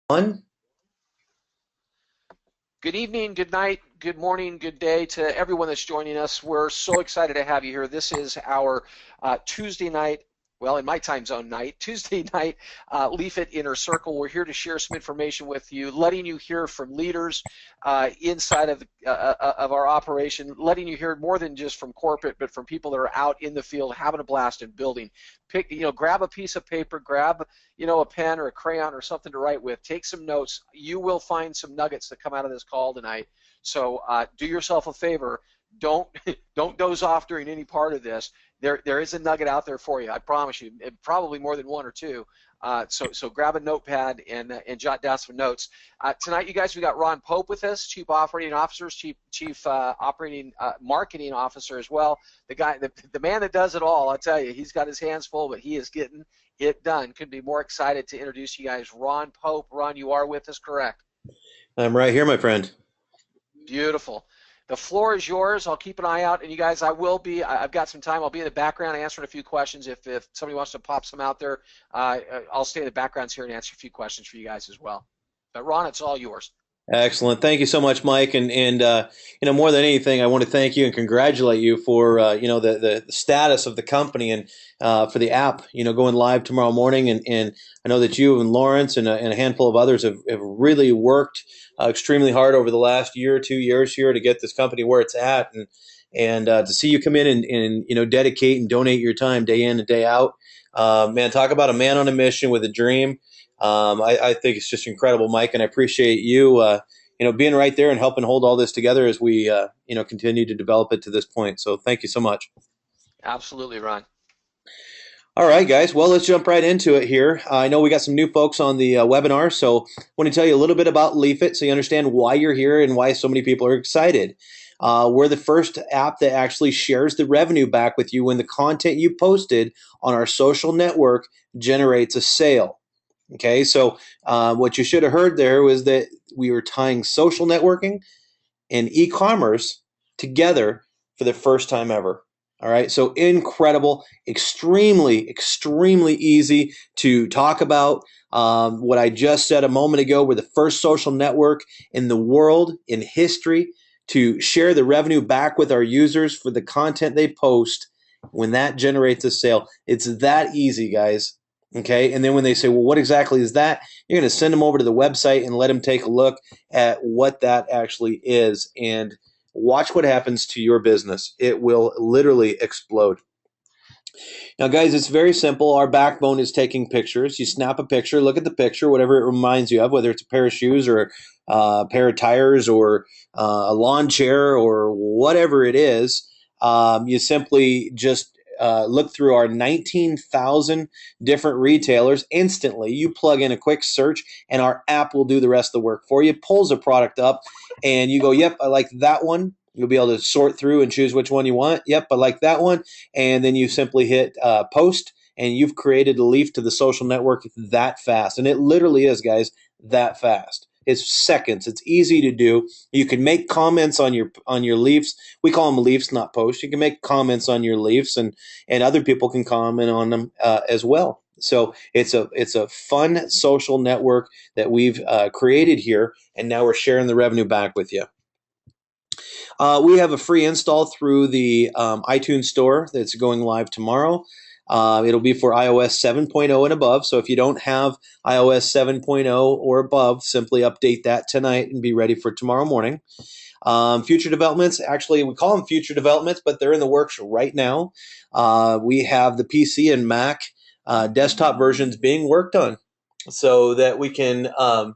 One. Good evening, good night, good morning, good day to everyone that's joining us. We're so excited to have you here. This is our Tuesday night, well, in my time zone night, Tuesday night Leafit Inner Circle. We're here to share some information with you, letting you hear from leaders inside of our operation, letting you hear more than just from corporate, but from people that are out in the field having a blast and building. Grab a piece of paper, grab a pen or a crayon or something to write with. Take some notes. You will find some nuggets that come out of this call tonight. So do yourself a favor. Don't don't doze off during any part of this. There is a nugget out there for you. I promise you. Probably more than one or two. So grab a notepad and jot down some notes. Tonight, you guys, we got Ron Pope with us, Chief Operating Officer, Chief Operating Marketing Officer as well. The man that does it all. I'll tell you, he's got his hands full, but he is getting it done. Couldn't be more excited to introduce you guys. Ron Pope. Ron, you are with us, correct? I'm right here, my friend. Beautiful. The floor is yours. I'll keep an eye out. And you guys, I've got some time. I'll be in the background answering a few questions. If somebody wants to pop some out there, I'll stay in the background here and answer a few questions for you guys as well. But Ron, it's all yours. Excellent. Thank you so much, Mike. And more than anything, I want to thank you and congratulate you for the status of the company and for the app going live tomorrow morning. And I know that you and Lawrence and a handful of others have really worked extremely hard over the last year or 2 years here to get this company where it's at. And to see you come in and dedicate and donate your time day in and day out, man, talk about a man on a mission with a dream. I think it's just incredible, Mike, and I appreciate you, being right there and helping hold all this together as we, continue to develop it to this point. So thank you so much. Absolutely, Ron. All right, guys. Well, let's jump right into it here. I know we got some new folks on the webinar, so I want to tell you a little bit about Leafit so you understand why you're here and why so many people are excited. We're the first app that actually shares the revenue back with you when the content you posted on our social network generates a sale. Okay, so what you should have heard there was that we were tying social networking and e-commerce together for the first time ever. All right, so incredible, extremely easy to talk about. What I just said a moment ago, we're the first social network in the world, in history, to share the revenue back with our users for the content they post when that generates a sale. It's that easy, guys. Okay, and then when they say, well, what exactly is that? You're going to send them over to the website and let them take a look at what that actually is. And watch what happens to your business. It will literally explode. Now, guys, it's very simple. Our backbone is taking pictures. You snap a picture, look at the picture, whatever it reminds you of, whether it's a pair of shoes or a pair of tires or a lawn chair or whatever it is. You simply just look through our 19,000 different retailers instantly. You plug in a quick search, and our app will do the rest of the work for you. Pulls a product up, and you go, "Yep, I like that one." You'll be able to sort through and choose which one you want. Yep, I like that one. And then you simply hit post, and you've created a leaf to the social network that fast. And it literally is, guys, that fast. It's seconds. It's easy to do. You can make comments on your leaves. We call them leaves, not posts. You can make comments on your leaves, and other people can comment on them as well. So it's a fun social network that we've created here, and now we're sharing the revenue back with you. We have a free install through the iTunes store that's going live tomorrow. It'll be for iOS 7.0 and above. So if you don't have iOS 7.0 or above, simply update that tonight and be ready for tomorrow morning. Future developments, actually, we call them future developments, but they're in the works right now. We have the PC and Mac desktop versions being worked on so that we can, uh,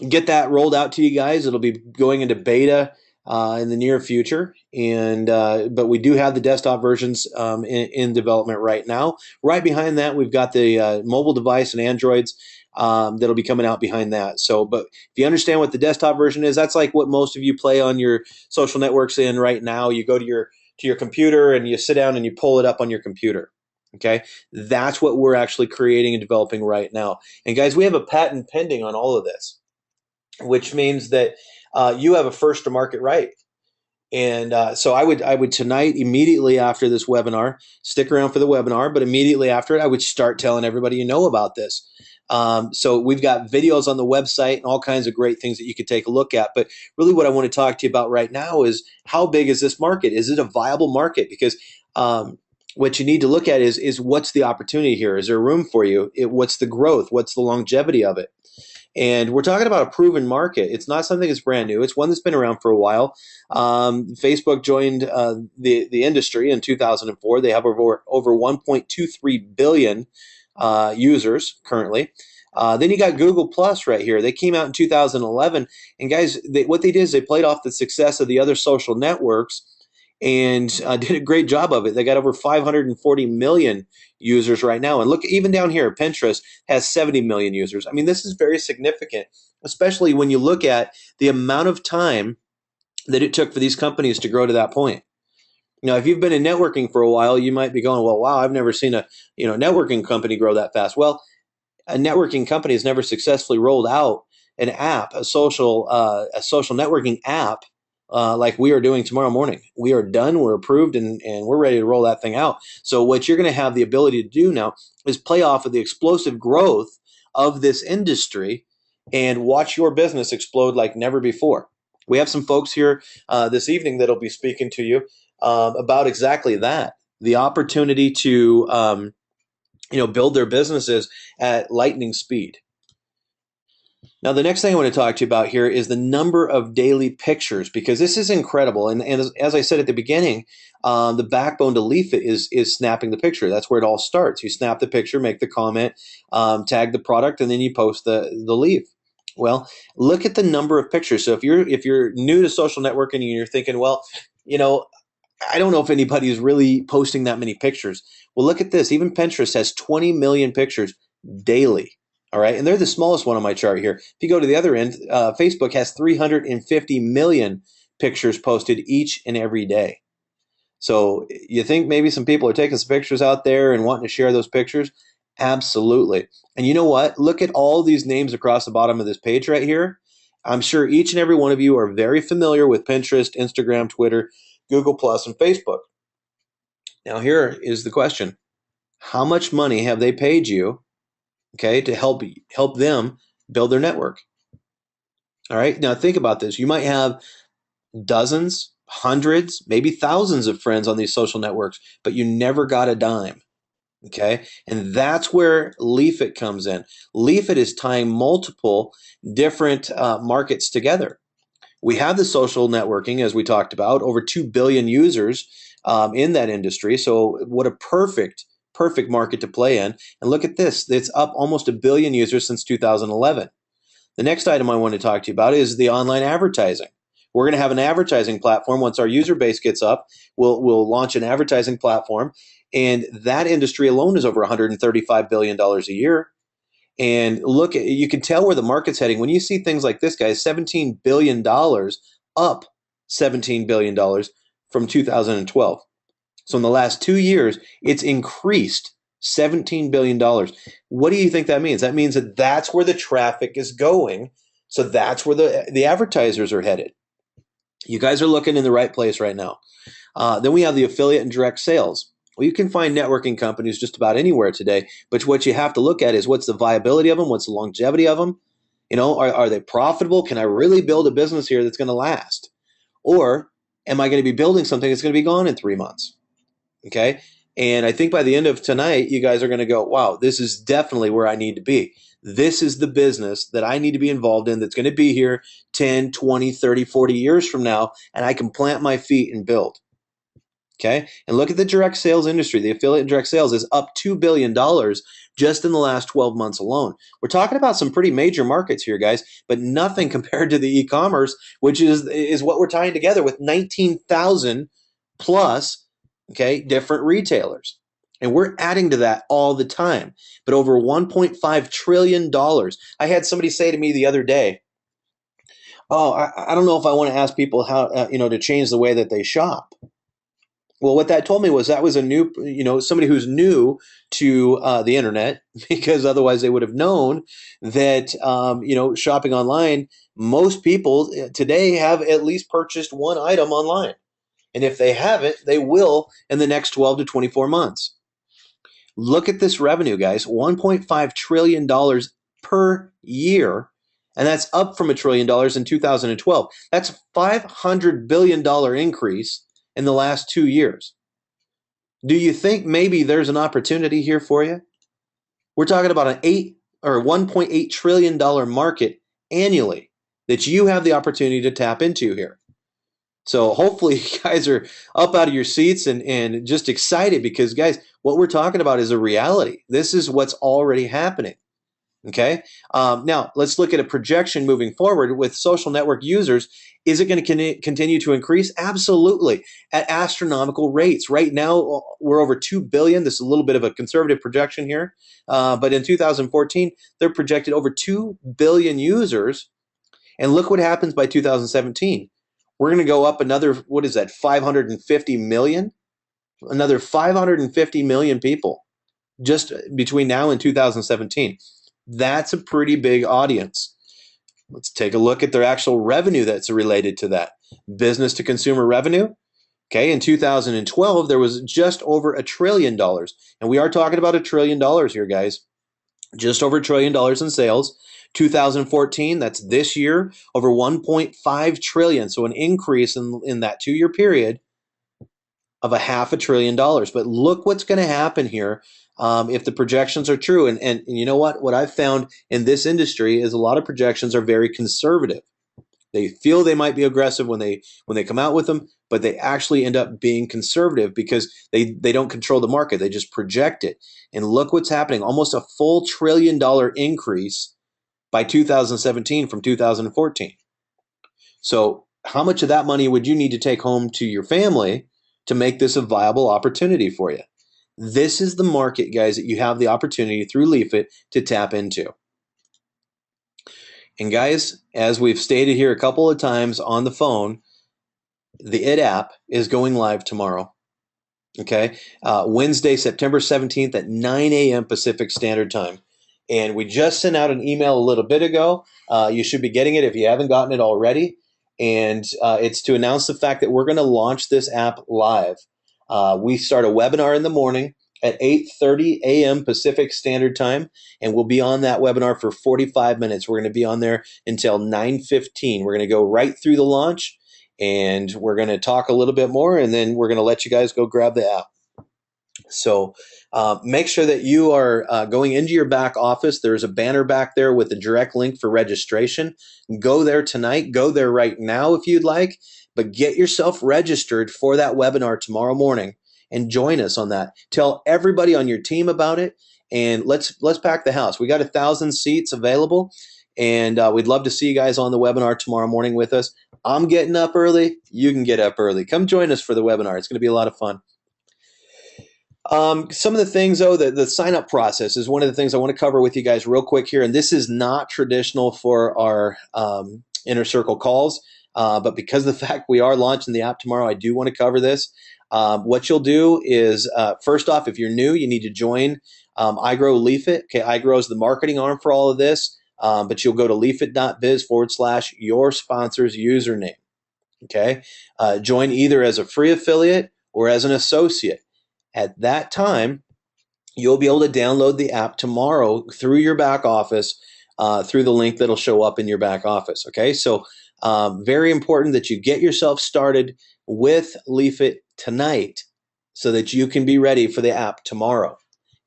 get that rolled out to you guys. It'll be going into beta in the near future, and but we do have the desktop versions in development right now. Right behind that, we've got the mobile device and Androids that'll be coming out behind that. So, but if you understand what the desktop version is, that's like what most of you play on your social networks in right now. You go to your computer and you sit down and you pull it up on your computer. Okay, that's what we're actually creating and developing right now. And guys, we have a patent pending on all of this, which means that you have a first to market right. And so I would tonight, immediately after this webinar, stick around for the webinar, but immediately after it, I would start telling everybody you know about this. So we've got videos on the website and all kinds of great things that you could take a look at. But really, what I want to talk to you about right now is how big is this market? Is it a viable market? Because what you need to look at is what's the opportunity here? Is there room for you? What's the growth? What's the longevity of it? And we're talking about a proven market. It's not something that's brand new. It's one that's been around for a while. Facebook joined the industry in 2004. They have over 1.23 billion users currently. Then you got Google Plus right here. They came out in 2011, and guys, what they did is they played off the success of the other social networks and did a great job of it. They got over 540 million users right now. And look, even down here, Pinterest has 70 million users. I mean, this is very significant, especially when you look at the amount of time that it took for these companies to grow to that point. If you've been in networking for a while, you might be going, well, wow, I've never seen a networking company grow that fast. Well, a networking company has never successfully rolled out an app, a social networking app, like we are doing tomorrow morning. We are done, we're approved, and we're ready to roll that thing out. So what you're going to have the ability to do now is play off of the explosive growth of this industry and watch your business explode like never before. We have some folks here this evening that'll be speaking to you about exactly that, the opportunity to build their businesses at lightning speed. Now, the next thing I want to talk to you about here is the number of daily pictures, because this is incredible. And as I said at the beginning, the backbone to Leafit is snapping the picture. That's where it all starts. You snap the picture, make the comment, tag the product, and then you post the leaf. Well, look at the number of pictures. So if you're new to social networking and you're thinking, well, I don't know if anybody is really posting that many pictures. Well, look at this. Even Pinterest has 20 million pictures daily. All right. And they're the smallest one on my chart here. If you go to the other end, Facebook has 350 million pictures posted each and every day. So you think maybe some people are taking some pictures out there and wanting to share those pictures? Absolutely. And you know what? Look at all these names across the bottom of this page right here. I'm sure each and every one of you are very familiar with Pinterest, Instagram, Twitter, Google Plus, and Facebook. Now, here is the question. How much money have they paid you, okay, to help them build their network? All right. Now, think about this. You might have dozens, hundreds, maybe thousands of friends on these social networks, but you never got a dime. Okay. And that's where Leafit comes in. Leafit is tying multiple different markets together. We have the social networking, as we talked about, over 2 billion users in that industry. So what a perfect market to play in. And look at this. It's up almost 1 billion users since 2011. The next item I want to talk to you about is the online advertising. We're going to have an advertising platform. Once our user base gets up, we'll launch an advertising platform. And that industry alone is over $135 billion a year. And you can tell where the market's heading. When you see things like this, guys, $17 billion, up $17 billion from 2012. So in the last 2 years, it's increased $17 billion. What do you think that means? That means that that's where the traffic is going. So that's where the advertisers are headed. You guys are looking in the right place right now. Then we have the affiliate and direct sales. Well, you can find networking companies just about anywhere today, but what you have to look at is what's the viability of them, what's the longevity of them. Are they profitable? Can I really build a business here that's going to last? Or am I going to be building something that's going to be gone in 3 months? Okay. And I think by the end of tonight, you guys are going to go, wow, this is definitely where I need to be. This is the business that I need to be involved in that's going to be here 10, 20, 30, 40 years from now, and I can plant my feet and build. Okay. And look at the direct sales industry. The affiliate and direct sales is up $2 billion just in the last 12 months alone. We're talking about some pretty major markets here, guys, but nothing compared to the e-commerce, which is what we're tying together with 19,000 plus, okay, different retailers. And we're adding to that all the time. But over $1.5 trillion. I had somebody say to me the other day, oh, I don't know if I want to ask people how, to change the way that they shop. Well, what that told me was that was a new, somebody who's new to the internet, because otherwise they would have known that, shopping online, most people today have at least purchased one item online. And if they haven't, they will in the next 12 to 24 months. Look at this revenue, guys, $1.5 trillion per year. And that's up from $1 trillion in 2012. That's a $500 billion increase in the last 2 years. Do you think maybe there's an opportunity here for you? We're talking about an $1.8 trillion market annually that you have the opportunity to tap into here. So hopefully you guys are up out of your seats and just excited because, guys, what we're talking about is a reality. This is what's already happening. Okay. Now let's look at a projection moving forward with social network users. Is it going to continue to increase? Absolutely, at astronomical rates. Right now, we're over 2 billion. This is a little bit of a conservative projection here. But in 2014, they're projected over 2 billion users. And look what happens by 2017. We're going to go up another, what is that, 550 million? Another 550 million people just between now and 2017. That's a pretty big audience. Let's take a look at their actual revenue that's related to that. Business to consumer revenue. Okay, in 2012, there was just over $1 trillion. And we are talking about $1 trillion here, guys. Just over $1 trillion in sales. 2014, that's this year, over 1.5 trillion. So an increase in that 2 year period of a $500 billion. But look what's going to happen here if the projections are true. And you know what I've found in this industry is a lot of projections are very conservative. They feel they might be aggressive when they come out with them, but they actually end up being conservative because they don't control the market. They just project it. And look what's happening. Almost a full $1 trillion increase by 2017 from 2014. So how much of that money would you need to take home to your family to make this a viable opportunity for you? This is the market, guys, that you have the opportunity through Leafit to tap into. And guys, as we've stated here a couple of times on the phone, the IT app is going live tomorrow. Okay, Wednesday, September 17th at 9 a.m. Pacific Standard Time. And we just sent out an email a little bit ago. You should be getting it if you haven't gotten it already. And it's to announce the fact that we're going to launch this app live. We start a webinar in the morning at 8:30 a.m. Pacific Standard Time, and we'll be on that webinar for 45 minutes. We're going to be on there until 9:15. We're going to go right through the launch, and we're going to talk a little bit more, and then we're going to let you guys go grab the app. So make sure that you are going into your back office. There's a banner back there with a direct link for registration. Go there tonight. Go there right now if you'd like, but get yourself registered for that webinar tomorrow morning and join us on that. Tell everybody on your team about it, and let's pack the house. We got 1,000 seats available, and we'd love to see you guys on the webinar tomorrow morning with us. I'm getting up early. You can get up early. Come join us for the webinar. It's going to be a lot of fun. Some of the things, though, the sign-up process is one of the things I want to cover with you guys real quick here. And this is not traditional for our Inner Circle calls, but because of the fact we are launching the app tomorrow, I do want to cover this. What you'll do is, first off, if you're new, you need to join iGrow Leafit. Okay, iGrow is the marketing arm for all of this, but you'll go to leafit.biz/your sponsor's username. Okay, join either as a free affiliate or as an associate. At that time, you'll be able to download the app tomorrow through your back office, through the link that'll show up in your back office. Okay, so very important that you get yourself started with Leafit tonight so that you can be ready for the app tomorrow.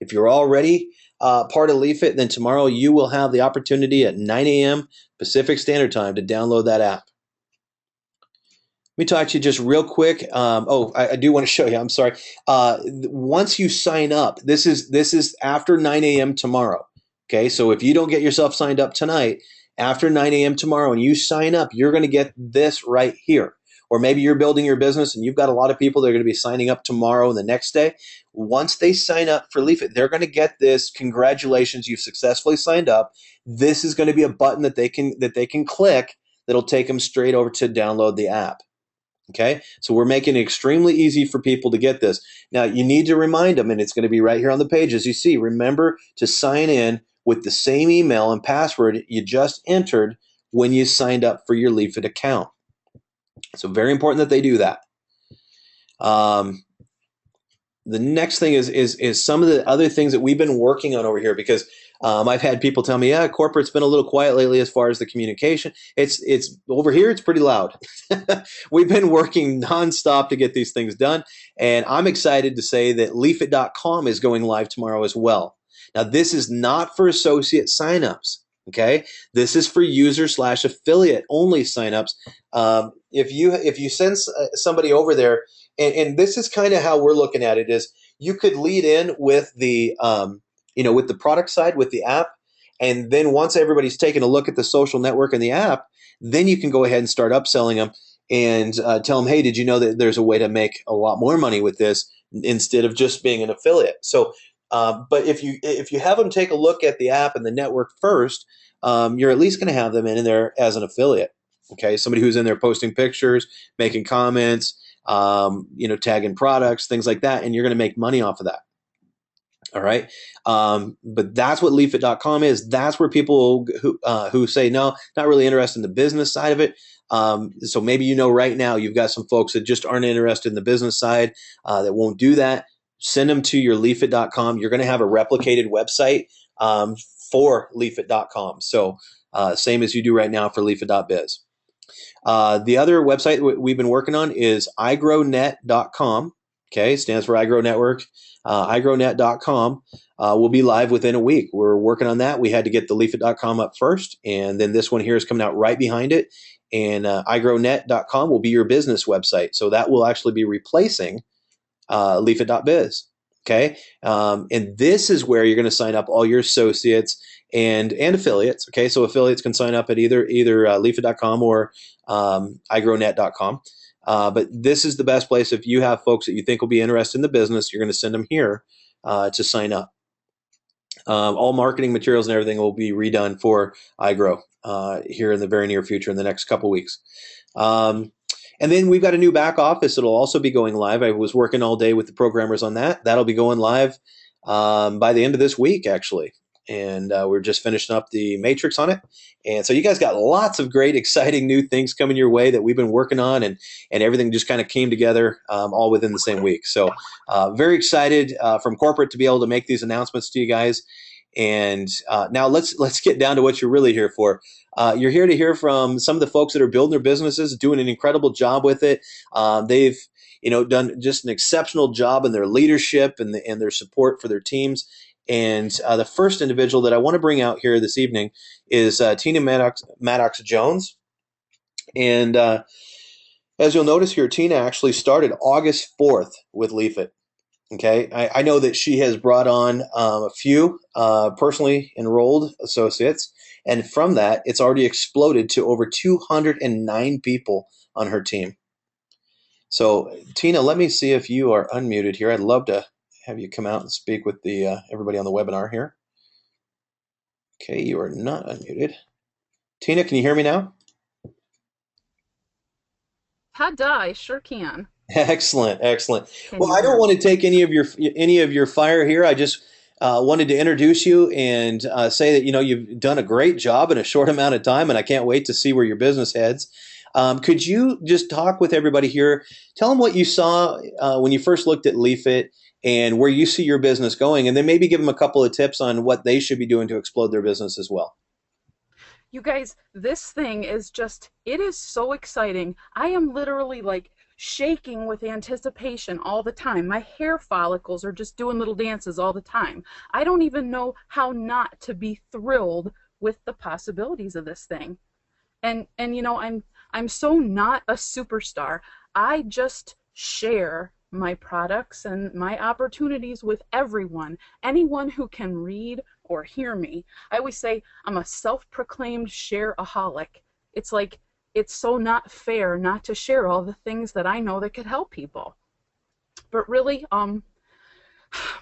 If you're already part of Leafit, then tomorrow you will have the opportunity at 9 a.m. Pacific Standard Time to download that app. Let me talk to you just real quick. I do want to show you. I'm sorry. Once you sign up, this is after 9 a.m. tomorrow. Okay, so if you don't get yourself signed up tonight, after 9 a.m. tomorrow, and you sign up, you're going to get this right here. Or maybe you're building your business and you've got a lot of people that are going to be signing up tomorrow and the next day. Once they sign up for Leafit, they're going to get this. Congratulations, you've successfully signed up. This is going to be a button that they can click that'll take them straight over to download the app. Okay, so we're making it extremely easy for people to get this. Now, you need to remind them, and it's going to be right here on the page as you see. Remember to sign in with the same email and password you just entered when you signed up for your Leafit account. So very important that they do that. Um, the next thing is some of the other things that we've been working on over here because I've had people tell me, yeah, corporate's been a little quiet lately as far as the communication. It's over here. It's pretty loud. We've been working nonstop to get these things done, and I'm excited to say that Leafit.com is going live tomorrow as well. Now, this is not for associate signups. Okay, this is for user slash affiliate only signups. If you send somebody over there, and this is kind of how we're looking at it is you could lead in with the with the product side with the app, and then once everybody's taken a look at the social network and the app, then you can go ahead and start upselling them and tell them, hey, did you know that there's a way to make a lot more money with this instead of just being an affiliate? So but if you have them take a look at the app and the network first, you're at least going to have them in there as an affiliate. Okay, somebody who's in there posting pictures, making comments, tagging products, things like that, and you're going to make money off of that. All right. But that's what Leafit.com is. That's where people who say, no, not really interested in the business side of it. So maybe right now you've got some folks that just aren't interested in the business side that won't do that. Send them to your Leafit.com. You're going to have a replicated website for Leafit.com. So same as you do right now for Leafit.biz. The other website we've been working on is igrownet.com. Okay, stands for iGrow Network. igrownet.com will be live within a week. We're working on that. We had to get the leafit.com up first, and then this one here is coming out right behind it. And igrownet.com will be your business website. So that will actually be replacing leafit.biz. Okay. And this is where you're going to sign up all your associates and affiliates. Okay. So affiliates can sign up at either leafit.com or igrownet.com. But this is the best place if you have folks that you think will be interested in the business. You're going to send them here to sign up. All marketing materials and everything will be redone for iGrow here in the very near future in the next couple weeks. And then we've got a new back office that'll also be going live. I was working all day with the programmers on that. That'll be going live by the end of this week, actually. And we're just finishing up the matrix on it. And so you guys got lots of great, exciting new things coming your way that we've been working on, and everything just kind of came together all within the same week. So very excited from corporate to be able to make these announcements to you guys. And now let's get down to what you're really here for. You're here to hear from some of the folks that are building their businesses, doing an incredible job with it. They've done just an exceptional job in their leadership and their support for their teams. And the first individual that I want to bring out here this evening is Tina Maddox Jones. And as you'll notice here, Tina actually started August 4th with Leafit. Okay, I know that she has brought on a few personally enrolled associates, and from that, it's already exploded to over 209 people on her team. So, Tina, let me see if you are unmuted here. I'd love to have you come out and speak with the everybody on the webinar here. Okay, you are not unmuted. Tina, can you hear me now? I sure can. Excellent, excellent. Can Well, you I hear don't want me? to take any of your fire here. I just wanted to introduce you and say that you've done a great job in a short amount of time, and I can't wait to see where your business heads. Could you just talk with everybody here? Tell them what you saw when you first looked at Leafit and where you see your business going, and then maybe give them a couple of tips on what they should be doing to explode their business as well. You guys, this thing is it is so exciting. I am literally like shaking with anticipation all the time. My hair follicles are just doing little dances all the time. I don't even know how not to be thrilled with the possibilities of this thing. And I'm so not a superstar. I just share my products and my opportunities with anyone who can read or hear me. I always say I'm a self-proclaimed share-aholic. It's like it's so not fair not to share all the things that I know that could help people. But really,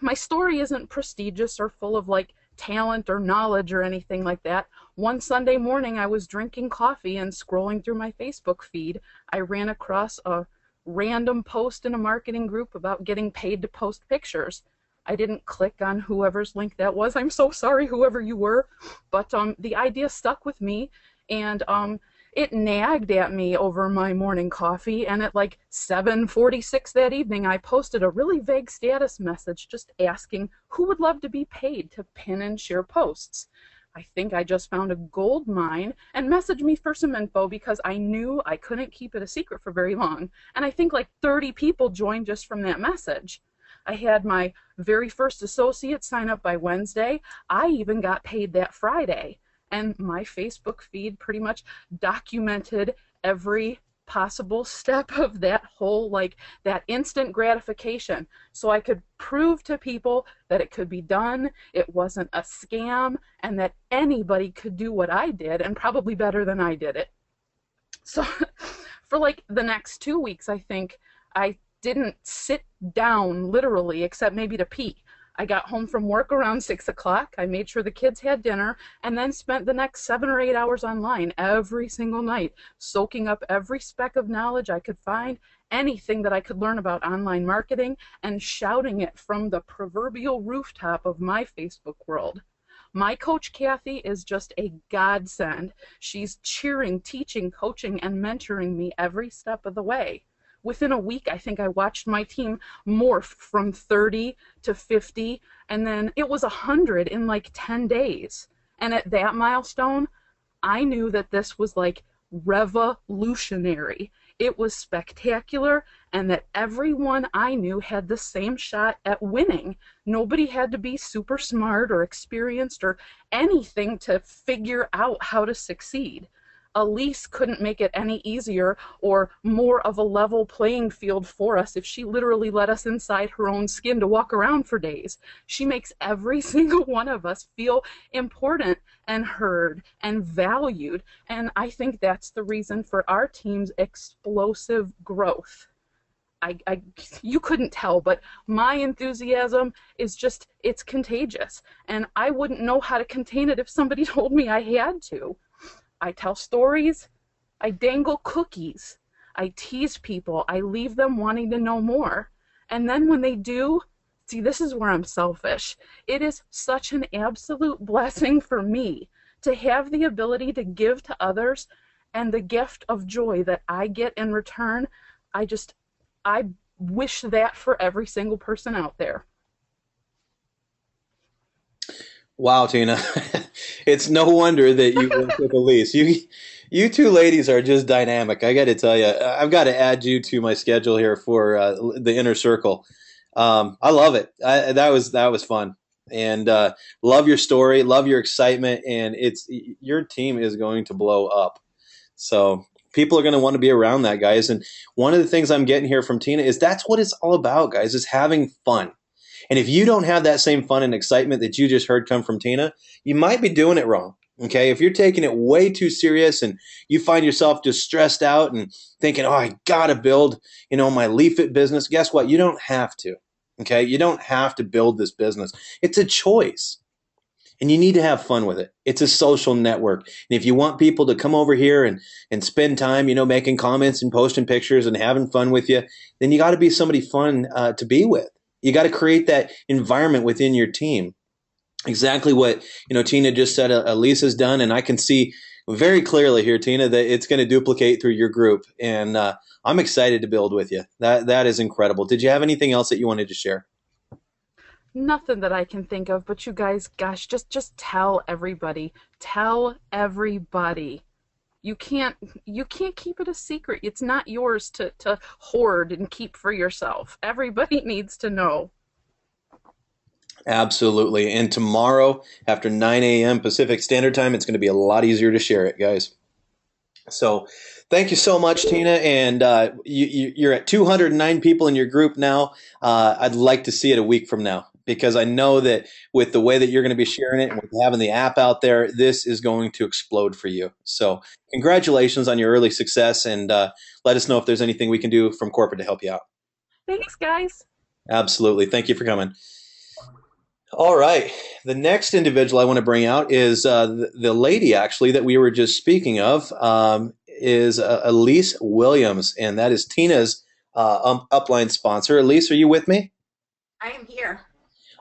my story isn't prestigious or full of like talent or knowledge or anything like that. One Sunday morning, I was drinking coffee and scrolling through my Facebook feed. I ran across a random post in a marketing group about getting paid to post pictures. I didn't click on whoever's link that was. I'm so sorry, whoever you were. But the idea stuck with me, and it nagged at me over my morning coffee, and at like 7:46 that evening I posted a really vague status message just asking who would love to be paid to pin and share posts. I think I just found a gold mine and messaged me for some info because I knew I couldn't keep it a secret for very long. And I think like 30 people joined just from that message. I had my very first associate sign up by Wednesday. I even got paid that Friday. And my Facebook feed pretty much documented every possible step of that whole, like, that instant gratification. So I could prove to people that it could be done, it wasn't a scam, and that anybody could do what I did and probably better than I did it. So for like the next 2 weeks, I think I didn't sit down literally, except maybe to pee. I got home from work around 6 o'clock. I made sure the kids had dinner and then spent the next 7 or 8 hours online every single night, soaking up every speck of knowledge I could find, anything that I could learn about online marketing, and shouting it from the proverbial rooftop of my Facebook world. My coach, Kathy, is just a godsend. She's cheering, teaching, coaching, and mentoring me every step of the way. Within a week, I think I watched my team morph from 30 to 50, and then it was 100 in like 10 days. And at that milestone, I knew that this was like revolutionary. It was spectacular, and that everyone I knew had the same shot at winning. Nobody had to be super smart or experienced or anything to figure out how to succeed. Elise couldn't make it any easier or more of a level playing field for us if she literally let us inside her own skin to walk around for days. She makes every single one of us feel important and heard and valued, and I think that's the reason for our team's explosive growth. You couldn't tell, but my enthusiasm is just, it's contagious, and I wouldn't know how to contain it if somebody told me I had to. I tell stories, I dangle cookies, I tease people, I leave them wanting to know more. And then when they do, see, this is where I'm selfish. It is such an absolute blessing for me to have the ability to give to others, and the gift of joy that I get in return. I wish that for every single person out there. Wow, Tina. It's no wonder that you work with Elise. You two ladies are just dynamic. I got to tell you, I've got to add you to my schedule here for the inner circle. I love it. That was fun, and love your story, love your excitement, and it's your team is going to blow up. So people are going to want to be around that, guys. And one of the things I'm getting here from Tina is that's what it's all about, guys, is having fun. And if you don't have that same fun and excitement that you just heard come from Tina, you might be doing it wrong. Okay. If you're taking it way too serious and you find yourself just stressed out and thinking, oh, I got to build, my Leafit business, guess what? You don't have to. Okay. You don't have to build this business. It's a choice. And you need to have fun with it. It's a social network. And if you want people to come over here and spend time, making comments and posting pictures and having fun with you, then you got to be somebody fun to be with. You got to create that environment within your team. Exactly what, Tina just said, Lisa's done. And I can see very clearly here, Tina, that it's going to duplicate through your group. And I'm excited to build with you. That is incredible. Did you have anything else that you wanted to share? Nothing that I can think of, but you guys, gosh, just tell everybody. Tell everybody. You can't keep it a secret. It's not yours to hoard and keep for yourself. Everybody needs to know. Absolutely. And tomorrow after 9 a.m. Pacific Standard Time, it's going to be a lot easier to share it, guys. So thank you so much, Tina. And you're at 209 people in your group now. I'd like to see it a week from now, because I know that with the way that you're going to be sharing it and with having the app out there, this is going to explode for you. So congratulations on your early success, and let us know if there's anything we can do from corporate to help you out. Thanks, guys. Absolutely. Thank you for coming. All right. The next individual I want to bring out is the lady, actually, that we were just speaking of, is Elise Williams, and that is Tina's upline sponsor. Elise, are you with me? I am here.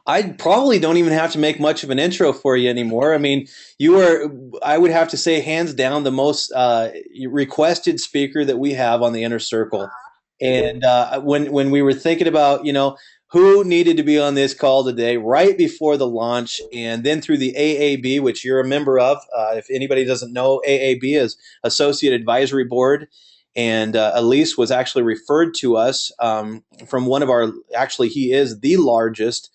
I probably don't even have to make much of an intro for you anymore. I mean, you are, I would have to say, hands down, the most requested speaker that we have on the inner circle. And when we were thinking about, who needed to be on this call today, right before the launch, and then through the AAB, which you're a member of, if anybody doesn't know, AAB is Associate Advisory Board. And Elise was actually referred to us from one of our, actually, he is the largest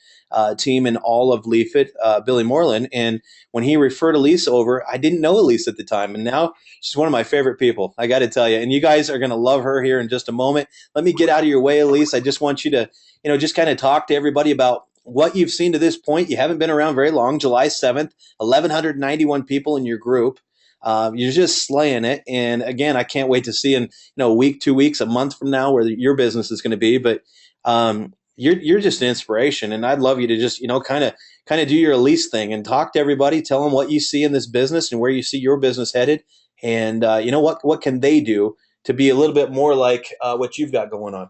team in all of Leafit, Billy Moreland. And when he referred Elise over, I didn't know Elise at the time. And now she's one of my favorite people, I got to tell you. And you guys are going to love her here in just a moment. Let me get out of your way, Elise. I just want you to, just kind of talk to everybody about what you've seen to this point. You haven't been around very long. July 7th, 1,191 people in your group. You're just slaying it. And again, I can't wait to see in a week, 2 weeks, a month from now where your business is going to be. But you're just an inspiration, and I'd love you to just kind of do your Elise thing and talk to everybody, tell them what you see in this business and where you see your business headed, and what can they do to be a little bit more like what you've got going on.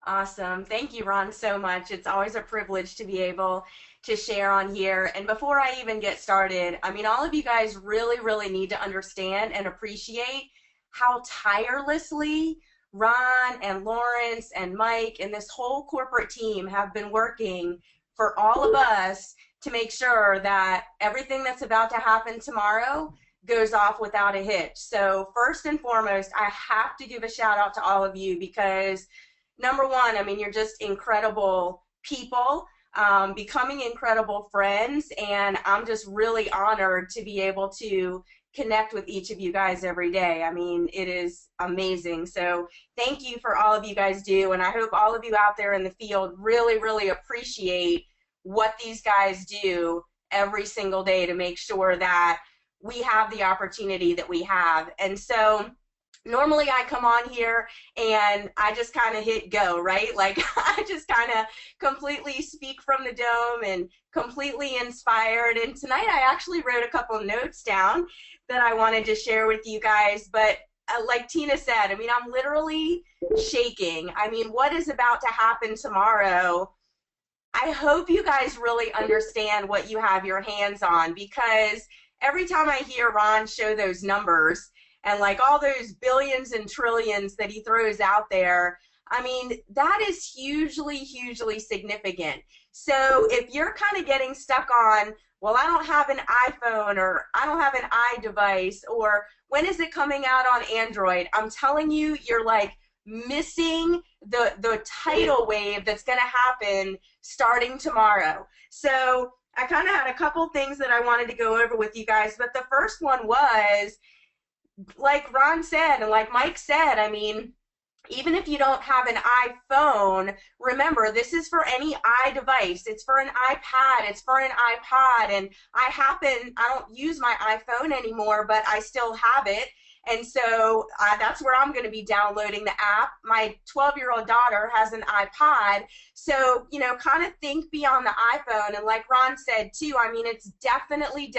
Awesome. Thank you, Ron, so much. It's always a privilege to be able to share on here. And before I even get started, I mean, all of you guys really, really need to understand and appreciate how tirelessly Ron and Lawrence and Mike and this whole corporate team have been working for all of us to make sure that everything that's about to happen tomorrow goes off without a hitch. So first and foremost, I have to give a shout out to all of you because number one, I mean, you're just incredible people, becoming incredible friends, and I'm just really honored to be able to connect with each of you guys every day. I mean, it is amazing. So thank you for all of you guys do, and I hope all of you out there in the field really, really appreciate what these guys do every single day to make sure that we have the opportunity that we have. And so normally I come on here and I just kind of hit go, right? Like I just kind of completely speak from the dome and completely inspired. And tonight I actually wrote a couple notes down that I wanted to share with you guys. But like Tina said, I mean, I'm literally shaking. I mean, what is about to happen tomorrow? I hope you guys really understand what you have your hands on, because every time I hear Ron show those numbers, and like all those billions and trillions that he throws out there, I mean, that is hugely, hugely significant. So if you're kind of getting stuck on, well, I don't have an iPhone, or I don't have an iDevice, or when is it coming out on Android, I'm telling you, you're like missing the tidal wave that's going to happen starting tomorrow. So I kind of had a couple things that I wanted to go over with you guys, but the first one was, like Ron said and like Mike said, I mean, even if you don't have an iPhone, remember, this is for any iDevice. It's for an iPad. It's for an iPod. And I don't use my iPhone anymore, but I still have it. And so that's where I'm going to be downloading the app. My 12-year-old daughter has an iPod. So, kind of think beyond the iPhone. And like Ron said, too, I mean, it's definitely,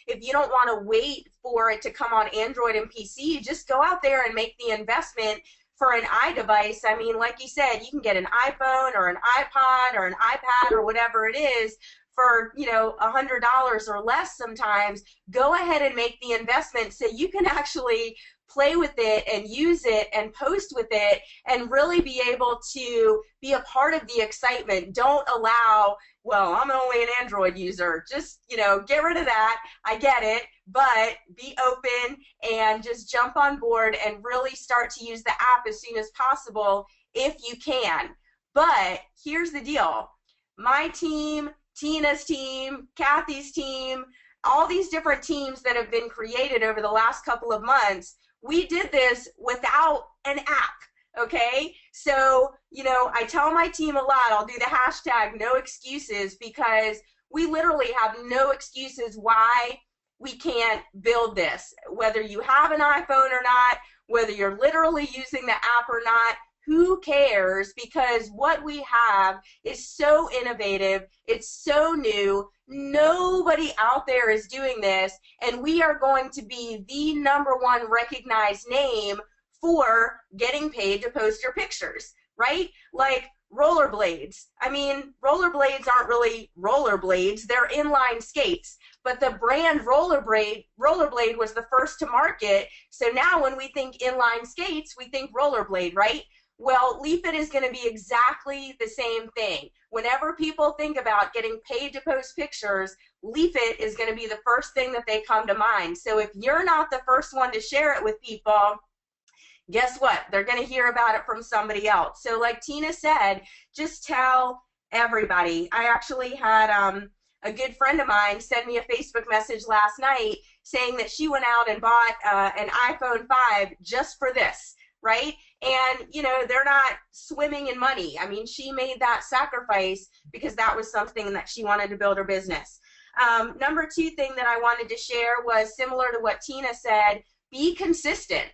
if you don't want to wait for it to come on Android and PC, just go out there and make the investment for an iDevice. I mean, like you said, you can get an iPhone or an iPod or an iPad or whatever it is for $100 or less sometimes. Go ahead and make the investment so you can actually play with it and use it and post with it and really be able to be a part of the excitement. Don't allow, well, I'm only an Android user. Just, get rid of that. I get it. But be open and just jump on board and really start to use the app as soon as possible if you can. But here's the deal. My team, Tina's team, Kathy's team, all these different teams that have been created over the last couple of months, we did this without an app, okay? So, I tell my team a lot, I'll do the hashtag no excuses, because we literally have no excuses why we can't build this. Whether you have an iPhone or not, whether you're literally using the app or not, who cares? Because what we have is so innovative, it's so new, nobody out there is doing this, and we are going to be the #1 recognized name for getting paid to post your pictures, right? Like, rollerblades. I mean, rollerblades aren't really rollerblades, they're inline skates. But the brand rollerblade was the first to market. So now when we think inline skates, we think rollerblade, right? Well, Leafit is going to be exactly the same thing. Whenever people think about getting paid to post pictures, Leafit is going to be the first thing that they come to mind. So if you're not the first one to share it with people, guess what? They're going to hear about it from somebody else. So like Tina said, just tell everybody. I actually had a good friend of mine send me a Facebook message last night saying that she went out and bought an iPhone 5 just for this, right? And, you know, they're not swimming in money. I mean, she made that sacrifice because that was something that she wanted to build her business. Number two thing that I wanted to share was similar to what Tina said, be consistent.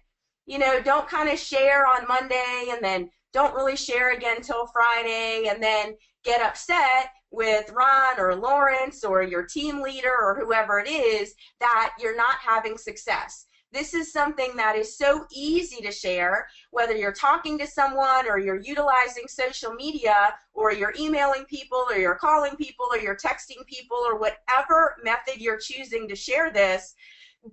You know, don't kind of share on Monday and then don't really share again till Friday and then get upset with Ron or Lawrence or your team leader or whoever it is that you're not having success. This is something that is so easy to share, whether you're talking to someone or you're utilizing social media or you're emailing people or you're calling people or you're texting people or whatever method you're choosing to share this.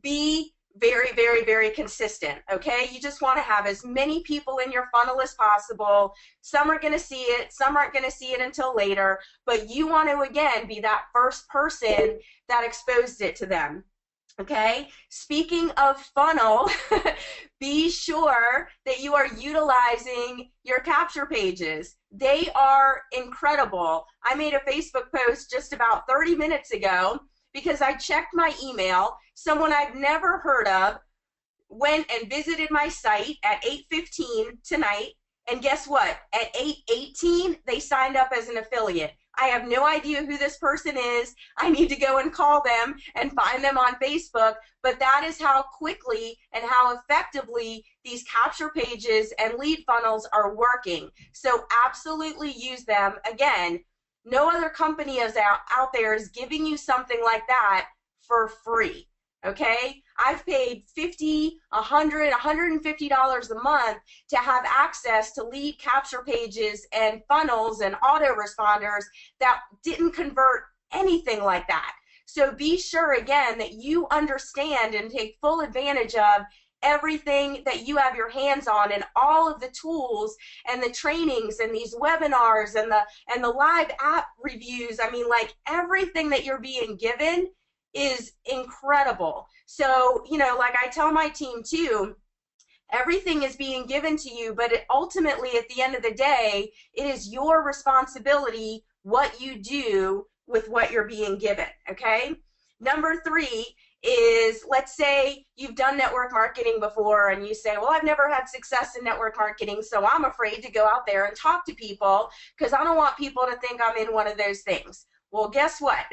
Be very, very, very consistent, okay? You just want to have as many people in your funnel as possible. Some are going to see it, some aren't going to see it until later, but you want to, again, be that first person that exposed it to them, okay? Speaking of funnel, be sure that you are utilizing your capture pages. They are incredible. I made a Facebook post just about 30 minutes ago because I checked my email. Someone I've never heard of went and visited my site at 8:15 tonight, and guess what? At 8:18, they signed up as an affiliate. I have no idea who this person is. I need to go and call them and find them on Facebook, but that is how quickly and how effectively these capture pages and lead funnels are working. So absolutely use them. Again, no other company is out there is giving you something like that for free, okay? I've paid $50, $100, $150 a month to have access to lead capture pages and funnels and autoresponders that didn't convert anything like that. So be sure, again, that you understand and take full advantage of everything that you have your hands on and all of the tools and the trainings and these webinars and the live app reviews. I mean, like, everything that you're being given is incredible. So, you know, like I tell my team too, everything is being given to you, but ultimately at the end of the day, it is your responsibility what you do with what you're being given, okay? Number three is, let's say you've done network marketing before and you say, well, I've never had success in network marketing, so I'm afraid to go out there and talk to people because I don't want people to think I'm in one of those things. Well, guess what?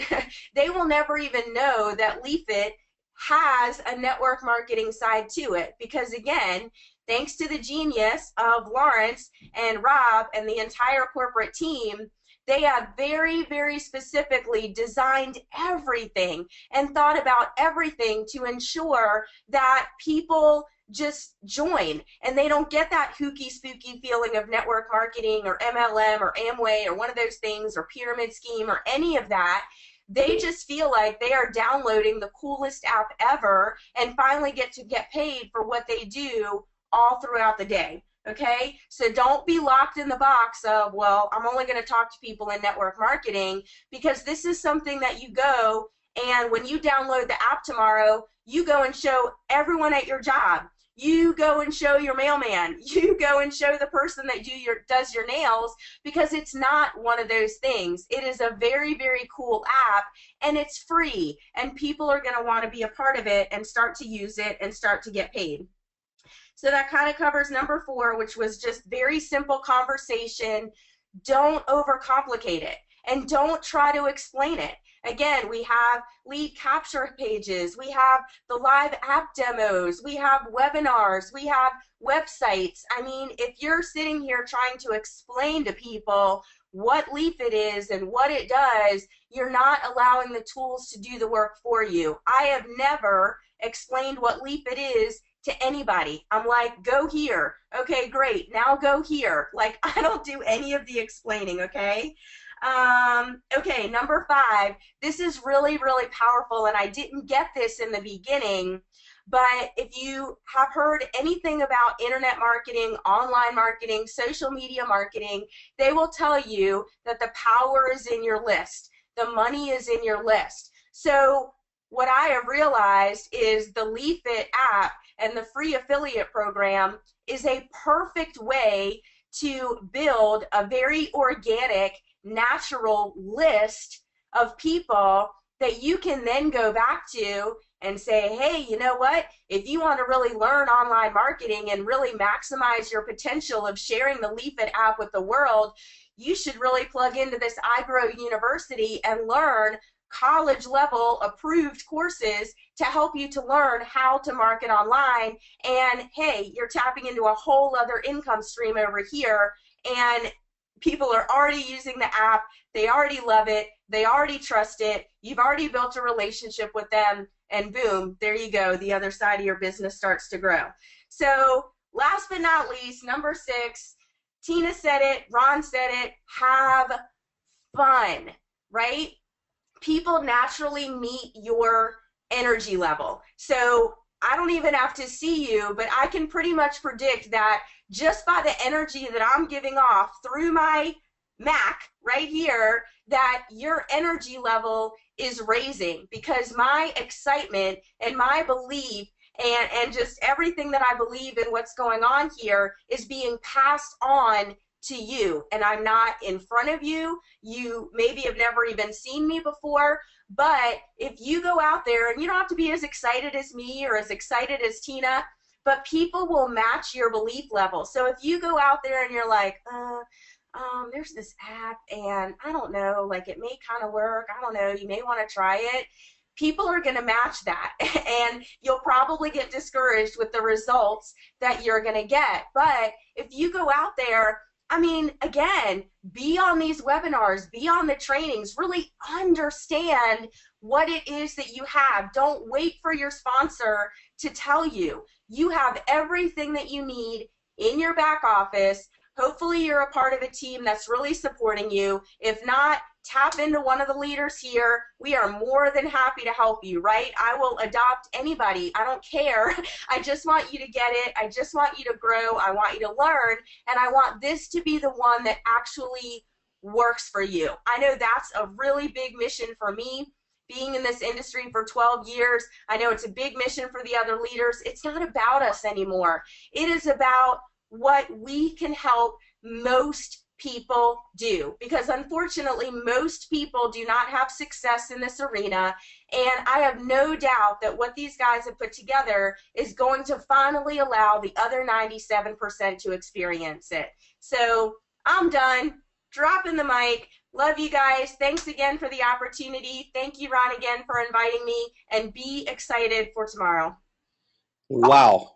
They will never even know that Leafit has a network marketing side to it because, again, thanks to the genius of Lawrence and Rob and the entire corporate team, they have very, very specifically designed everything and thought about everything to ensure that people just join and they don't get that hooky spooky feeling of network marketing or MLM or Amway or one of those things or pyramid scheme or any of that. They just feel like they are downloading the coolest app ever and finally get to get paid for what they do all throughout the day. Okay, so don't be locked in the box of, well, I'm only going to talk to people in network marketing, because this is something that you go and when you download the app tomorrow, you go and show everyone at your job. You go and show your mailman. You go and show the person that does your nails, because it's not one of those things. It is a very, very cool app and it's free, and people are going to want to be a part of it and start to use it and start to get paid. So that kind of covers number 4, which was just very simple conversation. Don't overcomplicate it and don't try to explain it. Again, we have lead capture pages, we have the live app demos, we have webinars, we have websites. I mean, if you're sitting here trying to explain to people what Leafit is and what it does, you're not allowing the tools to do the work for you. I have never explained what Leafit is to anybody. I'm like, go here. Okay, great. Now go here. Like, I don't do any of the explaining, okay? Okay, number 5. This is really, really powerful, and I didn't get this in the beginning, but if you have heard anything about internet marketing, online marketing, social media marketing, they will tell you that the power is in your list. The money is in your list. So what I have realized is the Leafit app and the free affiliate program is a perfect way to build a very organic, natural list of people that you can then go back to and say, hey, you know what? If you want to really learn online marketing and really maximize your potential of sharing the Leafit app with the world, you should really plug into this iGrow University and learn college level approved courses to help you to learn how to market online. And hey, you're tapping into a whole other income stream over here, and people are already using the app. They already love it. They already trust it. You've already built a relationship with them, and boom, there you go. The other side of your business starts to grow. So last but not least, number 6, Tina said it, Ron said it, have fun, right? People naturally meet your energy level. So I don't even have to see you, but I can pretty much predict that just by the energy that I'm giving off through my Mac right here, that your energy level is raising, because my excitement and my belief and just everything that I believe in what's going on here is being passed on to you. And I'm not in front of you. You maybe have never even seen me before, but if you go out there, and you don't have to be as excited as me or as excited as Tina, but people will match your belief level. So if you go out there and you're like, there's this app and I don't know, like it may kind of work. I don't know, you may want to try it. People are going to match that, and you'll probably get discouraged with the results that you're going to get. But if you go out there, I mean, again, be on these webinars, be on the trainings, really understand what it is that you have. Don't wait for your sponsor to tell you. You have everything that you need in your back office. Hopefully you're a part of a team that's really supporting you. If not, tap into one of the leaders here. We are more than happy to help you, right? I will adopt anybody. I don't care. I just want you to get it. I just want you to grow. I want you to learn. And I want this to be the one that actually works for you. I know that's a really big mission for me. Being in this industry for 12 years, I know it's a big mission for the other leaders. It's not about us anymore. It is about what we can help most people do, because unfortunately most people do not have success in this arena, and I have no doubt that what these guys have put together is going to finally allow the other 97% to experience it. So I'm done. Dropping the mic. Love you guys. Thanks again for the opportunity. Thank you, Ron, again for inviting me, and be excited for tomorrow. Wow.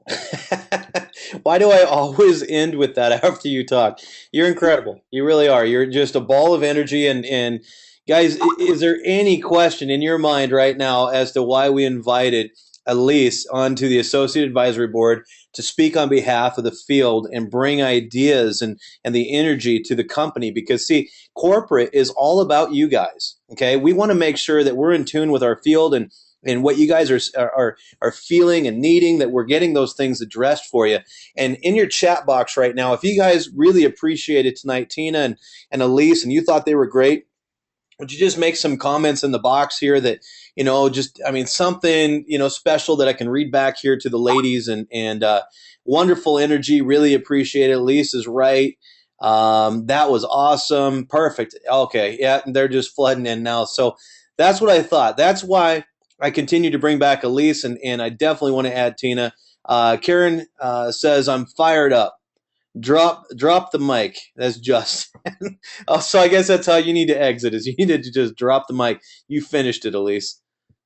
Why do I always end with that after you talk? You're incredible. You really are. You're just a ball of energy. And guys, is there any question in your mind right now as to why we invited Elise onto the Associate Advisory Board to speak on behalf of the field and bring ideas and the energy to the company? Because, see, corporate is all about you guys. Okay, we want to make sure that we're in tune with our field and what you guys are feeling and needing, that we're getting those things addressed for you. And in your chat box right now, if you guys really appreciated tonight, Tina and Elise, and you thought they were great, would you just make some comments in the box here that, just, I mean, something, special that I can read back here to the ladies, and wonderful energy. Really appreciate it. Elise is right. That was awesome. Perfect. Okay. Yeah. They're just flooding in now. So that's what I thought. That's why I continue to bring back Elise, and I definitely want to add Tina. Karen says, I'm fired up. Drop the mic. That's just. Oh, so I guess that's how you need to exit, is you needed to just drop the mic. You finished it, Elise.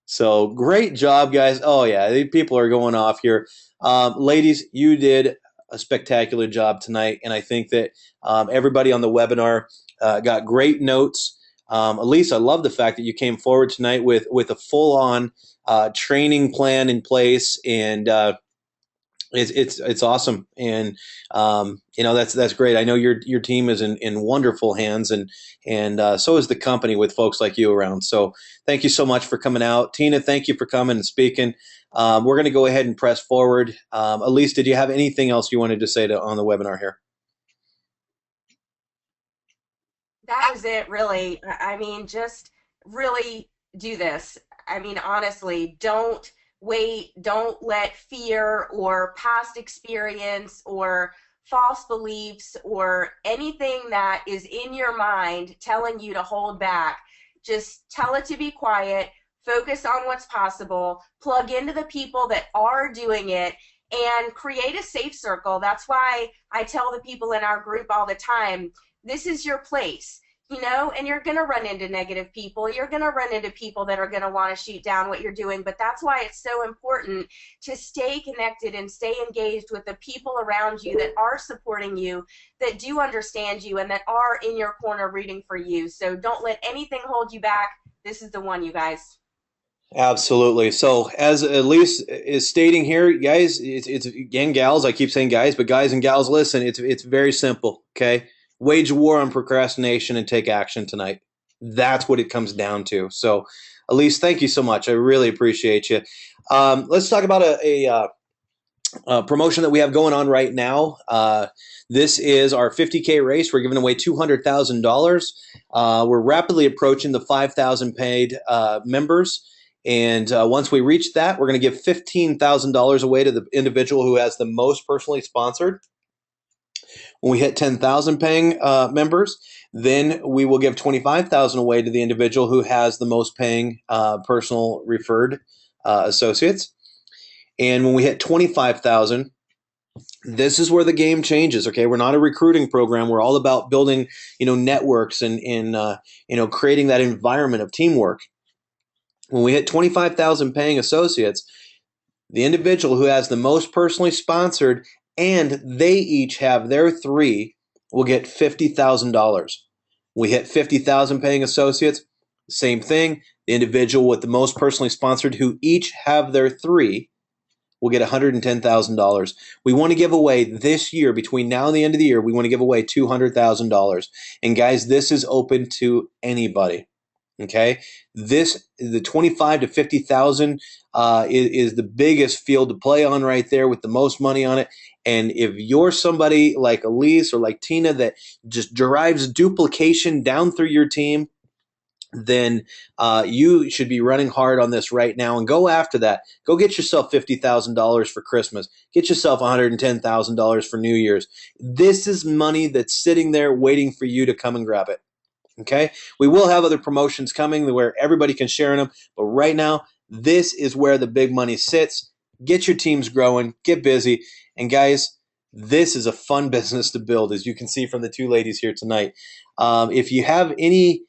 So great job, guys. Oh, yeah, people are going off here. Ladies, you did a spectacular job tonight, and I think that everybody on the webinar got great notes. Elise, I love the fact that you came forward tonight with a full-on training plan in place, and It's awesome, and that's great. I know your team is in wonderful hands, and so is the company with folks like you around. So thank you so much for coming out, Tina. Thank you for coming and speaking. We're going to go ahead and press forward. Elise, did you have anything else you wanted to say on the webinar here? That was it, really. I mean, just really do this. I mean, honestly, don't wait. Don't let fear or past experience or false beliefs or anything that is in your mind telling you to hold back. Just tell it to be quiet. Focus on what's possible. Plug into the people that are doing it and create a safe circle. That's why I tell the people in our group all the time, this is your place. And you're going to run into negative people. You're going to run into people that are going to want to shoot down what you're doing. But that's why it's so important to stay connected and stay engaged with the people around you that are supporting you, that do understand you, and that are in your corner rooting for you. So don't let anything hold you back. This is the one, you guys. Absolutely. So as Elise is stating here, guys, it's again, gals, I keep saying guys, but guys and gals, listen, it's very simple. Okay. Wage a war on procrastination and take action tonight. That's what it comes down to. So Elise, thank you so much. I really appreciate you. Let's talk about a promotion that we have going on right now. This is our 50K race. We're giving away $200,000. We're rapidly approaching the 5,000 paid members. And once we reach that, we're going to give $15,000 away to the individual who has the most personally sponsored. When we hit 10,000 paying members, then we will give $25,000 away to the individual who has the most paying personal referred associates. And when we hit 25,000, this is where the game changes. Okay, we're not a recruiting program. We're all about building, networks and creating that environment of teamwork. When we hit 25,000 paying associates, the individual who has the most personally sponsored and they each have their 3 will get $50,000. We hit 50,000 paying associates, same thing. The individual with the most personally sponsored who each have their 3 will get $110,000. We want to give away this year, between now and the end of the year, we want to give away $200,000. And guys, this is open to anybody. Okay, the 25 to 50,000 is the biggest field to play on right there with the most money on it. And if you're somebody like Elise or like Tina that just derives duplication down through your team, then you should be running hard on this right now and go after that. Go get yourself $50,000 for Christmas. Get yourself $110,000 for New Year's. This is money that's sitting there waiting for you to come and grab it. Okay, we will have other promotions coming where everybody can share in them, but right now, this is where the big money sits. Get your teams growing, get busy, and guys, this is a fun business to build, as you can see from the 2 ladies here tonight. If you have any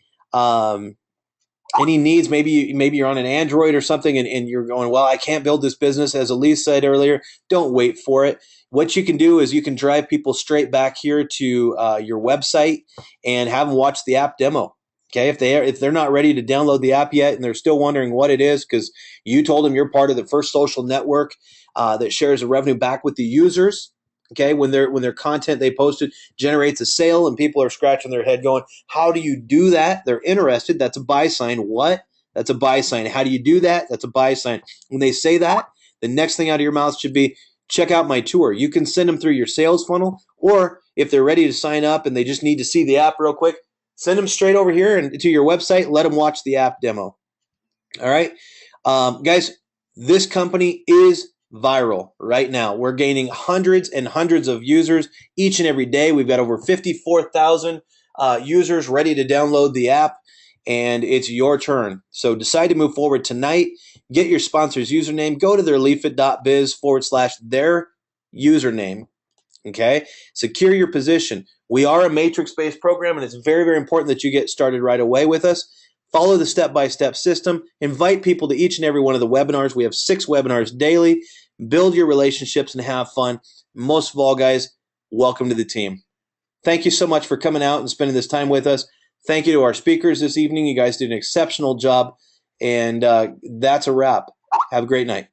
needs, maybe you're on an Android or something and you're going, well, I can't build this business, as Elise said earlier, don't wait for it. What you can do is you can drive people straight back here to your website and have them watch the app demo. Okay, if they're not ready to download the app yet and they're still wondering what it is because you told them you're part of the first social network that shares the revenue back with the users. Okay, when their content they posted generates a sale and people are scratching their head going, how do you do that? They're interested. That's a buy sign. What? That's a buy sign. How do you do that? That's a buy sign. When they say that, the next thing out of your mouth should be, check out my tour. You can send them through your sales funnel, or if they're ready to sign up and they just need to see the app real quick, send them straight over here and to your website. Let them watch the app demo. All right, guys, this company is viral right now. We're gaining hundreds and hundreds of users each and every day. We've got over 54,000 users ready to download the app, and it's your turn. So decide to move forward tonight. Get your sponsor's username. Go to their leafit.biz/their username. Okay. Secure your position. We are a matrix-based program, and it's very, very important that you get started right away with us. Follow the step-by-step system. Invite people to each and every one of the webinars. We have 6 webinars daily. Build your relationships and have fun. Most of all, guys, welcome to the team. Thank you so much for coming out and spending this time with us. Thank you to our speakers this evening. You guys did an exceptional job. And that's a wrap. Have a great night.